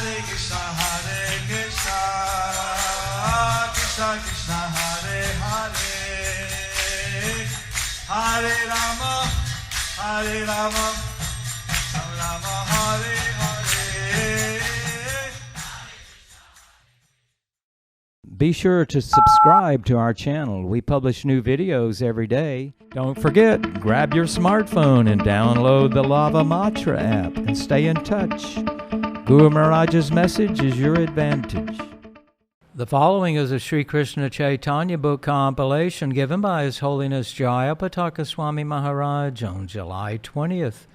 Krishna Krishna Hare Hare Hare Rama Rama Hare Hare. Be sure to subscribe to our channel. We publish new videos every day. Don't forget, grab your smartphone and download the Lava Matra app and stay in touch. Guru Mahārāja's message is your advantage. The following is a Sri Kṛṣṇa Caitanya book compilation given by His Holiness Jayapataka Swami Mahārāja on July 20th,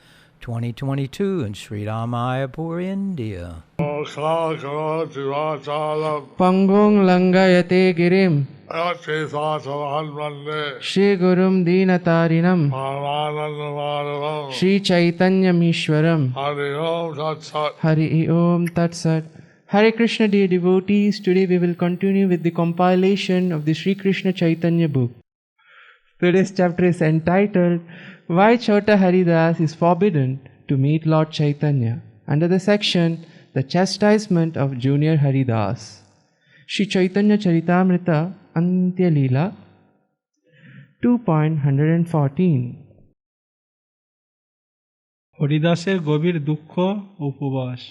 2022 in Sri Mayapur, India. Pangong langayate girim Shri Gurum Dinatarinam Shri Caitanya Mishwaram Hari Om Tat Sat. Hare Krishna, dear devotees. Today we will continue with the compilation of the Sri Kṛṣṇa Caitanya book. Today's chapter is entitled Why Choṭa Haridāsa is Forbidden to Meet Lord Caitanya, under the section The Chastisement of Junior Haridāsa. Sri Caitanya Charitamrita Antya Leela 2.114. হরিদাসের গভীর দুঃখ উপবাস।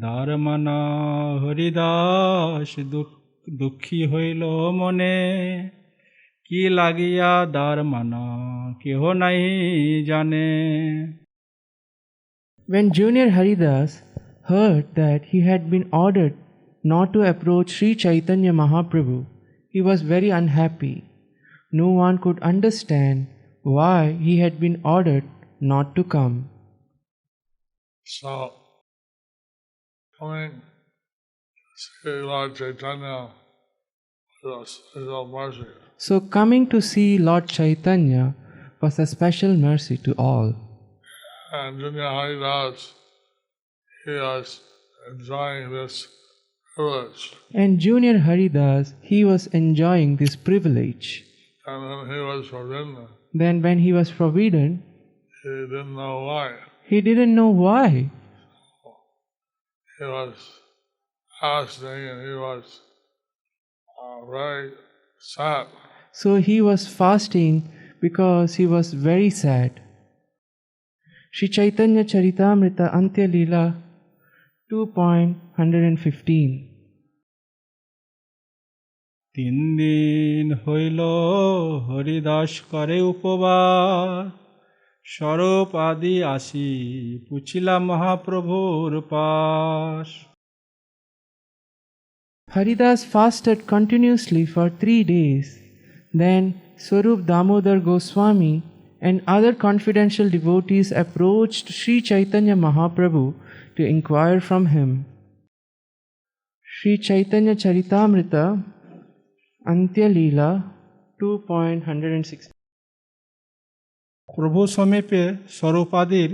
দারমানা হরিদাস দুঃখী হইল মনে, কি লাগিয়া দারমানা কেহ নাই জানে। When Junior Haridāsa heard that he had been ordered not to approach Sri Caitanya Mahaprabhu, he was very unhappy. No one could understand why he had been ordered not to come. So, coming to see Lord Caitanya was a mercy. So coming to see Lord Caitanya was a special mercy to all. And Junior Haridāsa, he was enjoying this privilege. And Junior Haridāsa, he was enjoying this privilege. And then he was forbidden. Then when he was forbidden, He didn't know why. he didn't know why. He was fasting and he was very sad. So he was fasting because he was very sad. Sri Caitanya Charitamrita Antya Leela 2.115. 3 দিন হইল হরিদাস করে উপবাস, স্বরূপ আদি আসি পুছিলা মহাপ্রভুর পাশ। Haridas fasted continuously for 3 days. Then Swarup Damodar Goswami and other confidential devotees approached Sri Caitanya Mahaprabhu to inquire from him. Sri Caitanya Charitamrita Antya Leela 2.116. প্রভু সমীপে স্বরূপাদির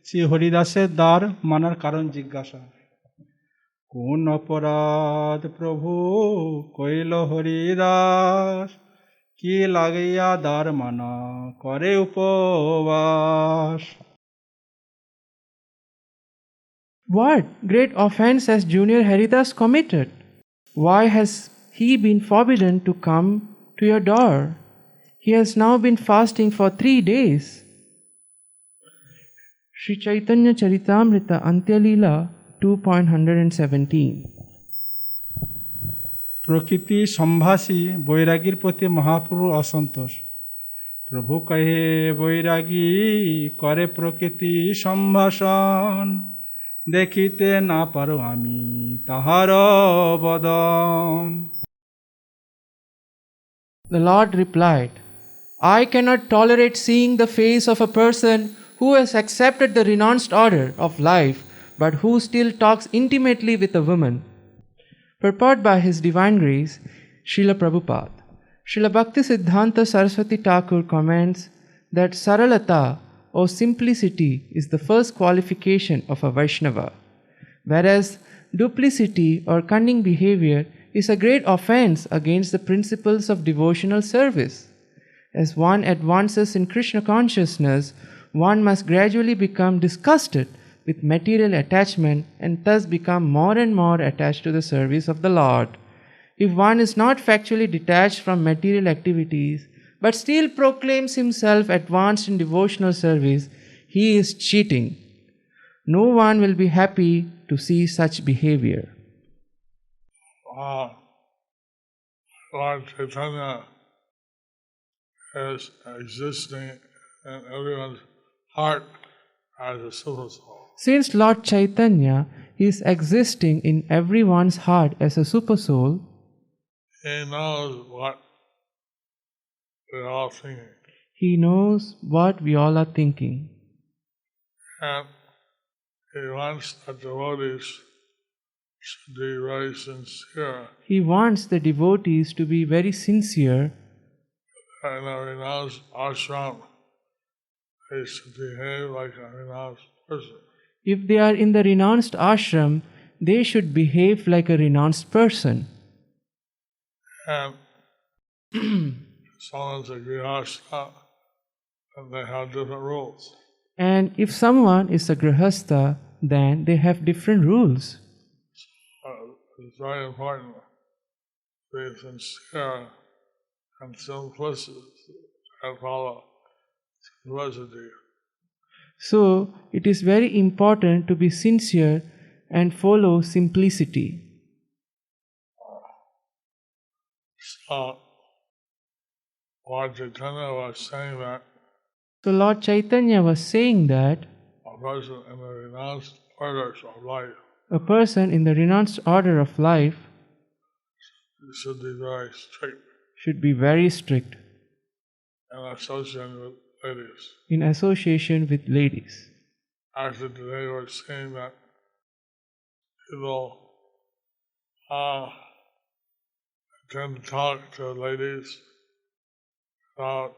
শ্রী হরিদাসের দ্বার মানার কারণ জিজ্ঞাসা। কোন অপরাধ প্রভু কইল হরিদাস, কি লাগিয়া দ্বার মানা করে উপবাস। What great offense has Junior Haridāsa committed? Why has he been forbidden to come to your door? He has now been fasting for 3 days. Sri Caitanya Charitamrita Antya Leela 2.117. প্রকৃতি সম্ভাসী বৈরাগীর প্রতি মহাপ্রভু অসন্তোষ। প্রভু কহে বৈরাগী করে প্রকৃতি সম্ভাষণ, দেখিতে না পারো আমি তাহার বদন। The Lord replied, I cannot tolerate seeing the face of a person who has accepted the renounced order of life but who still talks intimately with a woman. Purport by His Divine Grace, Srila Prabhupada. Srila Bhakti Siddhanta Saraswati Thakur comments that Saralata or simplicity is the first qualification of a Vaishnava, whereas duplicity or cunning behavior is a great offense against the principles of devotional service. As one advances in Krishna consciousness, one must gradually become disgusted with material attachment and thus become more and more attached to the service of the Lord. If one is not factually detached from material activities but still proclaims himself advanced in devotional service, he is cheating. No one will be happy to see such behavior. Lord Caitanya is existing in everyone's heart as a super soul. Since Lord Chaitanya is existing in everyone's heart as a super soul, He knows what we're all thinking. he knows what we all are thinking. And he wants the devotees to be very sincere He wants the devotees to be very sincere. in a renounced ashram. They should behave like a renounced person. If they are in the renounced ashram, they should behave like a renounced person. And someone's a grihastha, and they have different rules. And if someone is a grihastha, then they have different rules. It's very important to be sincere and simplicity and follow simplicity. So, it is very important to be sincere and follow simplicity. So, Lord Chaitanya was saying that So, Lord Chaitanya was saying that a person in the renounced orders of life a person in the renounced order of life should be very strict should be very strict in associating with ladies. in association with ladies. Actually, today we're seeing that people tend to talk to ladies without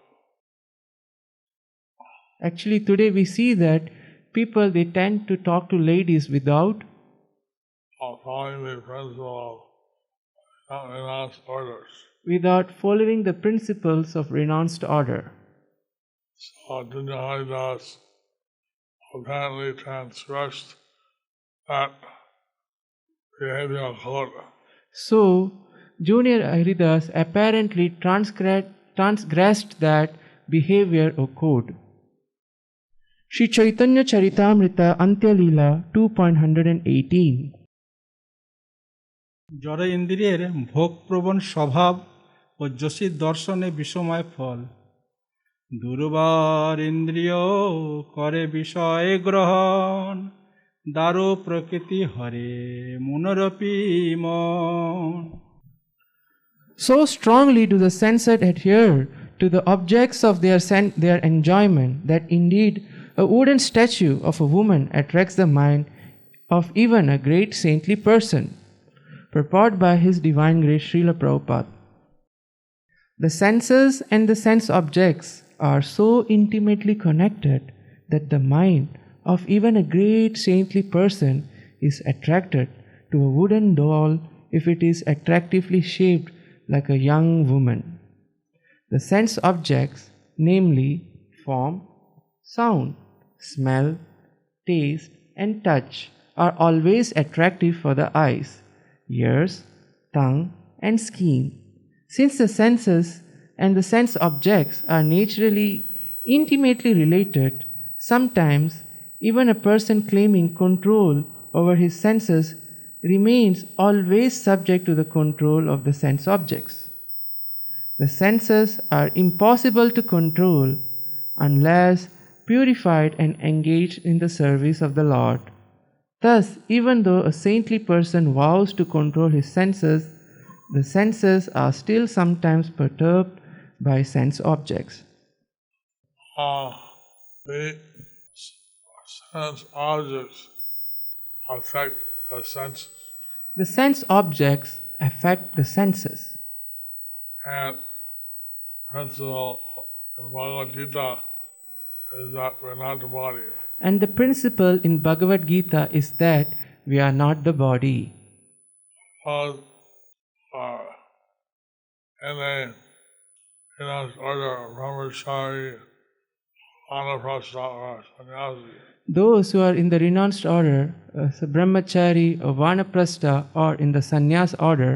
Actually, today we see that people, they tend to talk to ladies without following the principle of renounced orders. following the principles of renounced order. So Choṭa Haridāsa apparently transgressed that behavioral code. So, Junior Haridas apparently transgressed that behavior or code. Shri Chaitanya Charitamrita Antya Leela 2.118. জড় ইন্দ্রিয়ের ভোগপ্রবণ স্বভাব ও যোশীর দর্শনে বিষময় ফল দুর্বার ইন্দ্রিয় করে বিষয় গ্রহণ দারু প্রকৃতি হরে মনোরপি মন. So strongly do the sensate adhere to the objects of their enjoyment that indeed a wooden statue of a woman attracts the mind of even a great saintly person. Purport by His Divine Grace Srila Prabhupada. The senses and the sense objects are so intimately connected that the mind of even a great saintly person is attracted to a wooden doll if it is attractively shaped like a young woman. The sense objects, namely form, sound, smell, taste, and touch, are always attractive for the eyes, ears, tongue, and skin. Since the senses and the sense objects are naturally intimately related, sometimes even a person claiming control over his senses remains always subject to the control of the sense objects. The senses are impossible to control unless purified and engaged in the service of the Lord. Thus, even though a saintly person vows to control his senses, the senses are still sometimes perturbed by sense objects. The sense objects affect the senses. The sense objects affect the senses. And principle in Bhagavad Gita is that we're not the body. And the principle in Bhagavad Gita is that we are not the body. Because in a order of brahmachari, vanaprastha, or sannyasi, Those who are in the renounced order, as a brahmachari or vanaprastha, or in the sannyas order,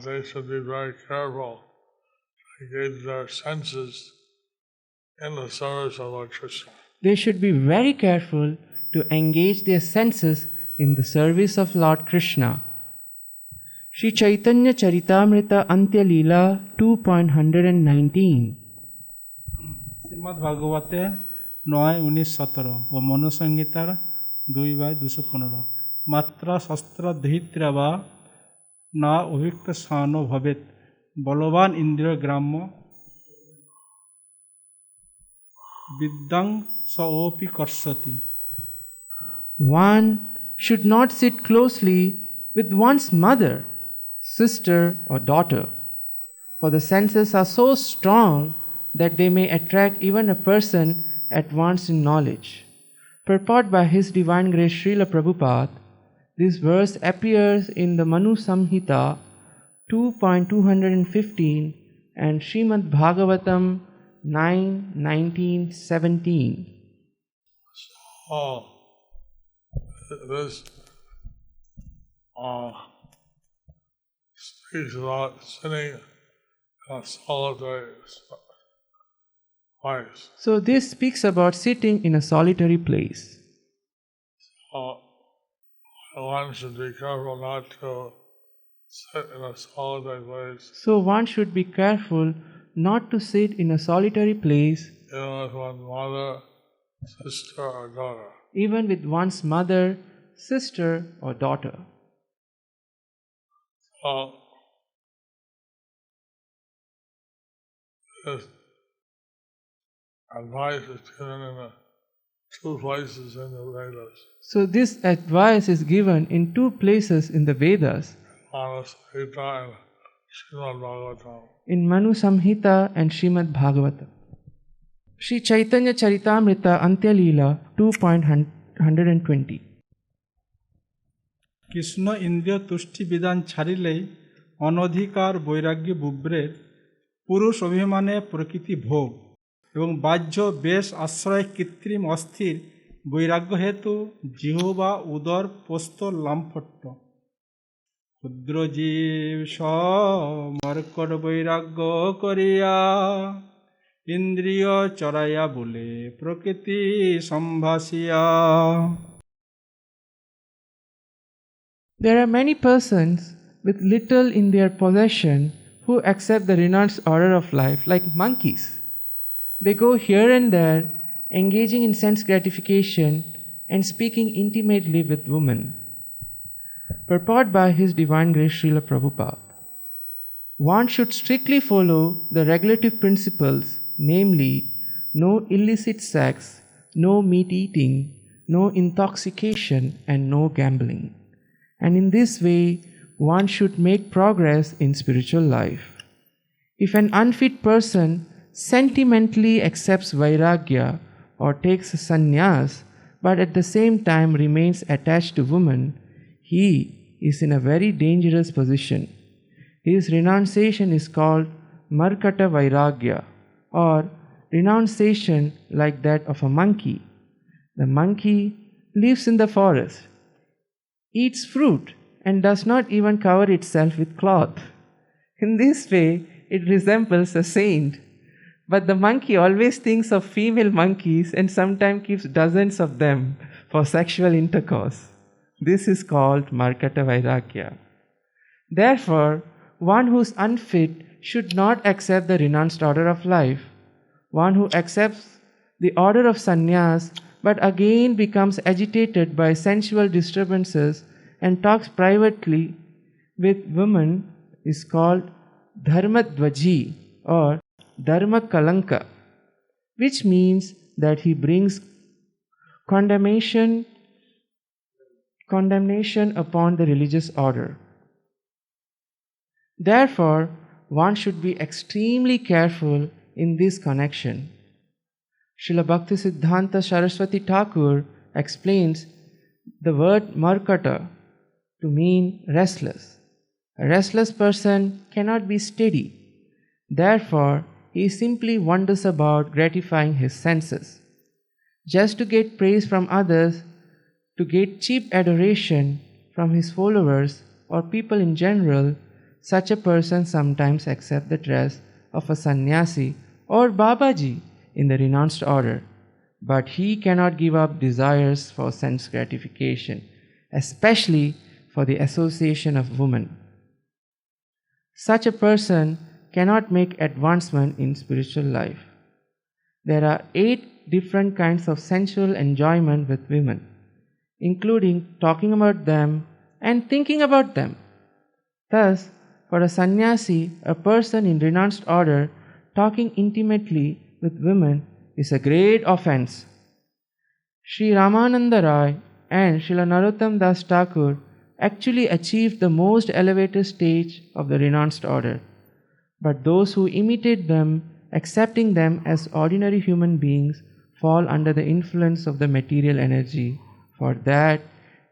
they should be very careful to engage their senses in the service of Lord Krishna. they should be very careful to engage their senses in the service of Lord Krishna. Sri Caitanya Charitamrita Antya Leela 2.119 Shrimad ভাগবতে 9:19-17 ও মনুসংহিতার 2/215 মাত্রা শস্ত্র ধৃত্রা বা না অভিক্ত স্থানো ভবেত বলবান ইন্দ্রিয় গ্রাম্য বিদ্যাং সওপি কর্ষতি. One should not sit closely with one's mother, sister, or daughter, for the senses are so strong that they may attract even a person advanced in knowledge. Purport by His Divine Grace Srila Prabhupada, this verse appears in the Manu Samhita 2.215 and Srimad Bhagavatam 9:19-17. So, this speaks about sitting in a solitary place. So this speaks about sitting in a solitary place. So, one should be careful not to sit in a solitary place, So one should be careful not to sit in a solitary place even with one's mother, sister, or daughter. even with one's mother, sister, or daughter. So, this advice is given in the two places in the Vedas. So this advice is given in two places in the Vedas, Mahārāja and Srimad Bhagavatam. in Manu Samhita and Srimad Bhagavatam. Sri Caitanya Charitamrita Antya Leela 2.120 Krishna ইন্দ্রিয় তুষ্টি বিধান ছাড়িলেই অনধিকার বৈরাগ্য বুব্রের পুরুষ অভিমানে প্রকৃতি ভোগ এবং বাহ্য বেশ আশ্রয় কৃত্রিম অস্থির বৈরাগ্য হেতু জিহ্বা উদর পোস্ত লাম্ফট্য ক্ষুদ্র জীব সমর্কট বৈরাগ্য করিয়া ইন্দ্রিয় চড়াইয়া বলে প্রকৃতি সম্ভাসিয়া. There are many persons with little in their possession who accept the renounced order of life like monkeys. They go here and there, engaging in sense gratification and speaking intimately with women. Purport by His Divine Grace Srila Prabhupada. One should strictly follow the regulative principles, namely, no illicit sex, no meat eating, no intoxication, and no gambling. And in this way, one should make progress in spiritual life. If an unfit person sentimentally accepts vairagya or takes a sannyas, but at the same time remains attached to women, he is in a very dangerous position. His renunciation is called markata vairagya, or renunciation like that of a monkey. The monkey lives in the forest, eats fruit, and does not even cover itself with cloth. In this way, it resembles a saint. But the monkey always thinks of female monkeys and sometimes keeps dozens of them for sexual intercourse. This is called markata vairagya. Therefore, one who is unfit should not accept the renounced order of life. One who accepts the order of sannyas but again becomes agitated by sensual disturbances and talks privately with women is called dharmadvaji or dharma kalanka, which means that he brings condemnation upon the religious order. Therefore, one should be extremely careful in this connection. Srila Bhaktisiddhanta Saraswati Thakur explains the word markata to mean restless. A restless person cannot be steady. Therefore, he simply wanders about gratifying his senses. just to get praise from others, to get cheap adoration from his followers or people in general, such a person sometimes accepts the dress of a sannyasi or Babaji in the renounced order. But he cannot give up desires for sense gratification, especially for the association of women. Such a person cannot make advancement in spiritual life. There are 8 different kinds of sensual enjoyment with women, including talking about them and thinking about them. Thus, for a sannyasi, a person in renounced order, talking intimately with women is a great offense. Sri Ramananda Rai and Srila Narottam Das Thakur actually achieved the most elevated stage of the renounced order. But those who imitate them, accepting them as ordinary human beings, fall under the influence of the material energy, for that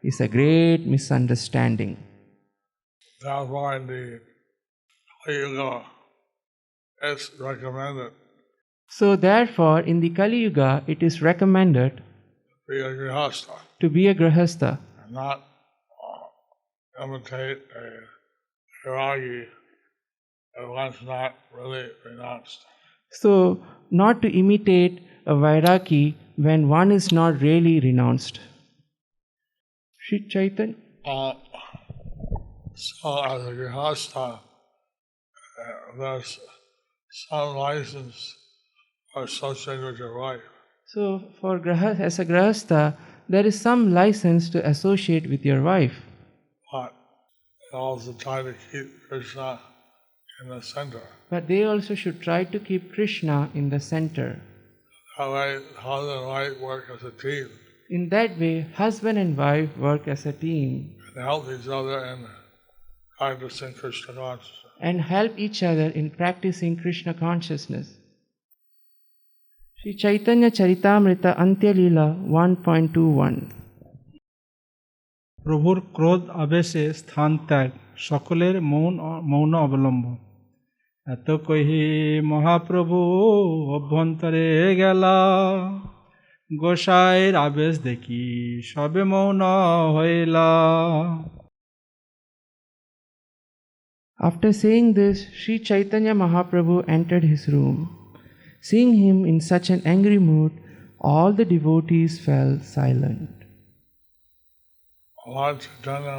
is a great misunderstanding. That's why the Kali Yuga is recommended So therefore, in the Kali Yuga, it is recommended be a grihastha to be a grihastha and not imitate a viragi that one's not really renounced. So, not to imitate a vairagi when one is not really renounced. Sri Chaitanya. So as a grihastha, there's some license associated with your wife. So, as a grihastha, there is some license to associate with your wife. But they also try to keep Kṛṣṇa in the center. But they also should try to keep Kṛṣṇa in the center. That way, husband and wife work as a team. In that way, husband and wife work as a team And help each other in practicing Kṛṣṇa consciousness. and help each other in practicing Krishna consciousness. Sri Caitanya Charitamrita Antya Leela 1.21 প্রভুর ক্রোধ আবেশে স্থান ত্যাগ সকলের মৌন অবলম্বন এত কহি মহাপ্রভু অভ্যন্তরে গেলা গোসাইয়ের আবেশ দেখি সবে মৌন হইলা. After saying this, Sri Chaitanya Mahaprabhu entered his room. Seeing him in such an angry mood, all the devotees fell silent. Lord Chaitanya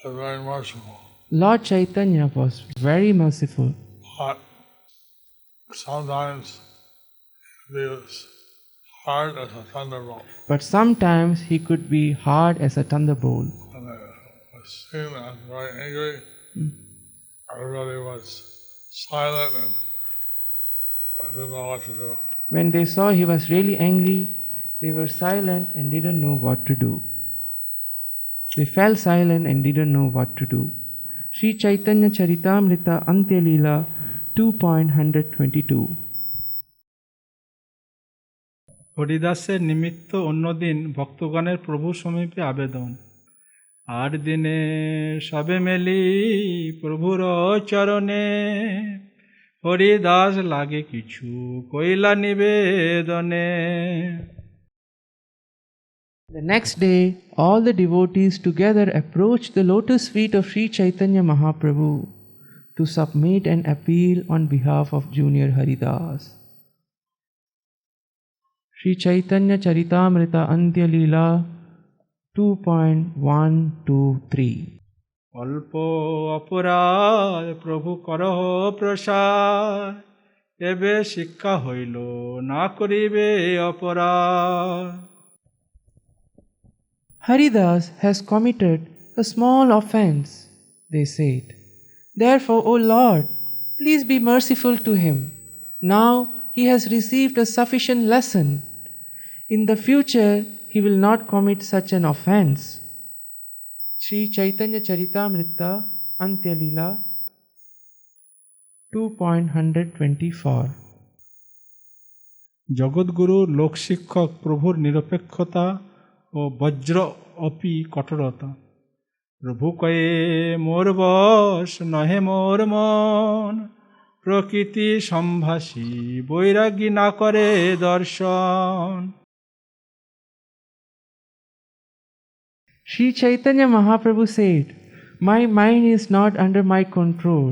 was very merciful. Lord Chaitanya was very merciful, But sometimes he was hard as a thunderbolt. but sometimes he could be hard as a thunderbolt. When it was seen as very angry, everybody was silent and didn't know what to do. When they saw he was really angry, they were silent and didn't know what to do. They fell silent and didn't know what to do. Sri Chaitanya Charitamrita Antya Leela 2.122 হরিদাসের নিমিত্ত অন্যদিন ভক্তগণের প্রভু সমীপে আবেদন আর দিনে সবে মেলি প্রভুর চরণে হরিদাস লাগে কিছু কইলা নিবেদনে. The next day, all the devotees together approached the lotus feet of Sri Chaitanya Mahaprabhu to submit an appeal on behalf of Junior Haridas. Sri Chaitanya Charitamrita Antya Leela 2.123 অল্প অপরাধ প্রভু করহ প্রসাদ এবে শিক্ষা হইল না করিবে অপরাধ. Haridas has committed a small offense, they said. Therefore, O Lord, please be merciful to him. Now he has received a sufficient lesson. In the future, he will not commit such an offense. Sri Chaitanya Charitamrita Antya Leela 2.124 জগৎগুরু লোকশিক্ষক প্রভুর নিরপেক্ষতা ও বজ্র অপি কঠোরতা. প্রভু কয়ে মোর বশ নহে মোর মন প্রকৃতি সম্ভাষী বৈরাগী না করে দর্শন. Sri Chaitanya Mahaprabhu said, "My mind is not under my control.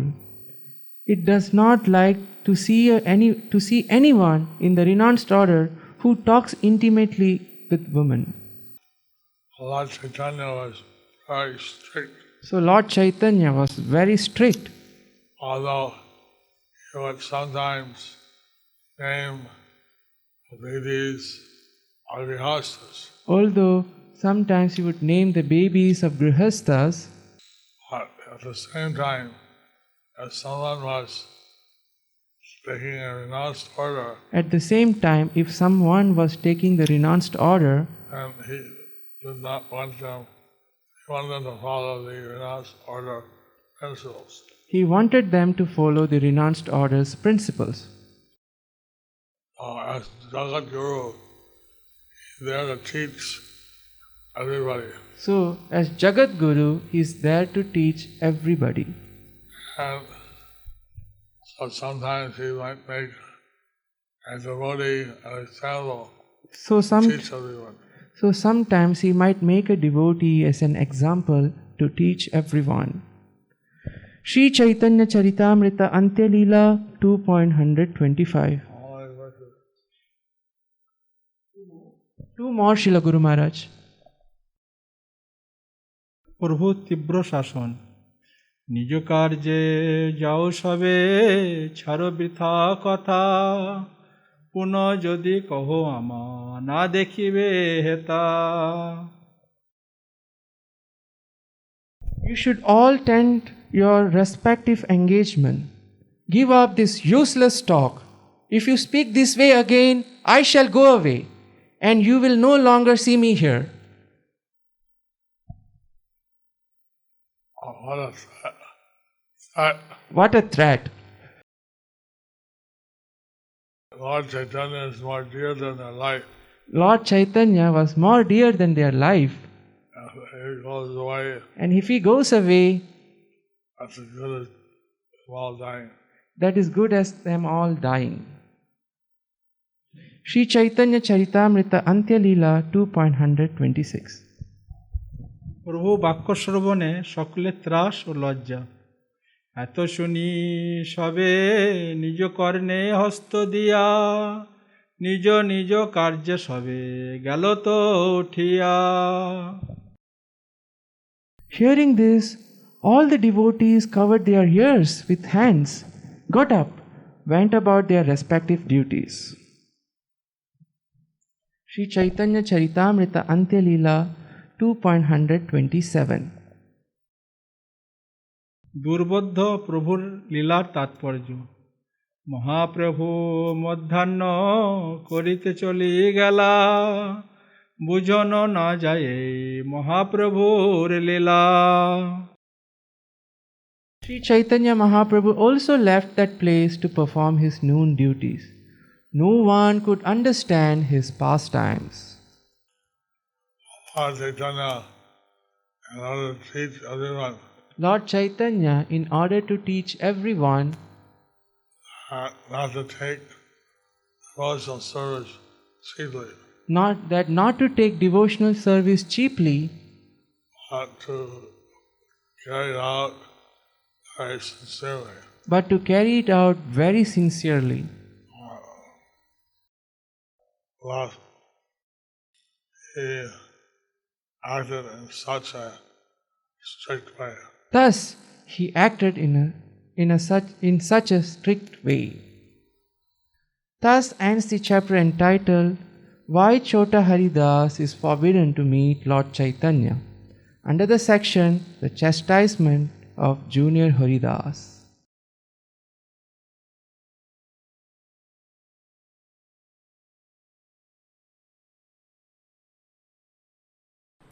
It does not like to see anyone in the renounced order who talks intimately with women." Lord Chaitanya was very strict. So Lord Chaitanya was very strict. Although he would sometimes name the babies or grihastas, Although sometimes he would name the babies of grihastas, but at the same time, if someone was taking a renounced order, at the same time, if someone was taking the renounced order, and he did not want them, he wanted them to follow the renounced order principles. he wanted them to follow the renounced order's principles. As Jagat Guru, he's there to teach everybody. So, as Jagat Guru, he is there to teach everybody. And so sometimes he might make a devotee an example So, to teach everyone. sometimes he might make a devotee as an example to teach everyone. Sri Chaitanya Charitamrita Antya Leela 2.125. Two more Srila Guru Maharaj. প্রভু তীব্র শাসন নিজ কার্যে যাও সবে ছাড়ো বৃথা কথা পুনঃ যদি কহো আমা না দেখিবে হেতা You should all tend your respective engagement. Give up this useless talk. If you speak this way again, I shall go away, and you will no longer see me here. Oh, what a threat. What a threat. Lord Chaitanya is more dear than their life. Lord Chaitanya was more dear than their life, If he goes away, and if he goes away, that's as good as well dying. that is good as them all dying. Sri Chaitanya Charitamrita Antya Leela 2.126. প্রভু বাক্য শ্রবণে সকলে ত্রাস ও লজ্জা এত শুনি সবে নিজ কর্ণে হস্ত দিয়া নিজ নিজ কার্যে সবে গেল তো উঠিয়া Hearing this, all the devotees covered their ears with hands, got up, went about their respective duties. Sri Chaitanya Charitamrita Antya Leela 2.127. দুর্বোধ্য প্রভুর লীলার তাৎপর্য মহাপ্রভু মধ্যাহ্ন করিতে চলি গেলা বুঝন না যায় মহাপ্রভুর লীলা Sri Chaitanya Mahaprabhu also left that place to perform his noon duties. No one could understand his pastimes. Lord Chaitanya, in order to teach everyone, Lord Chaitanya, in order to teach everyone not to take devotional service cheaply, not to take devotional service cheaply, but to carry it out very sincerely. but to carry it out very sincerely. Thus, he acted in such a strict way. Thus, he acted in such a strict way. Thus ends the chapter entitled Why Choṭa Haridāsa is Forbidden to Meet Lord Chaitanya, under the section The Chastisement of Junior Haridāsa.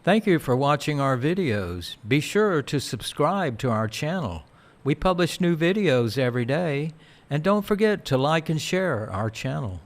Thank you for watching our videos. Be sure to subscribe to our channel. We publish new videos every day, and don't forget to like and share our channel.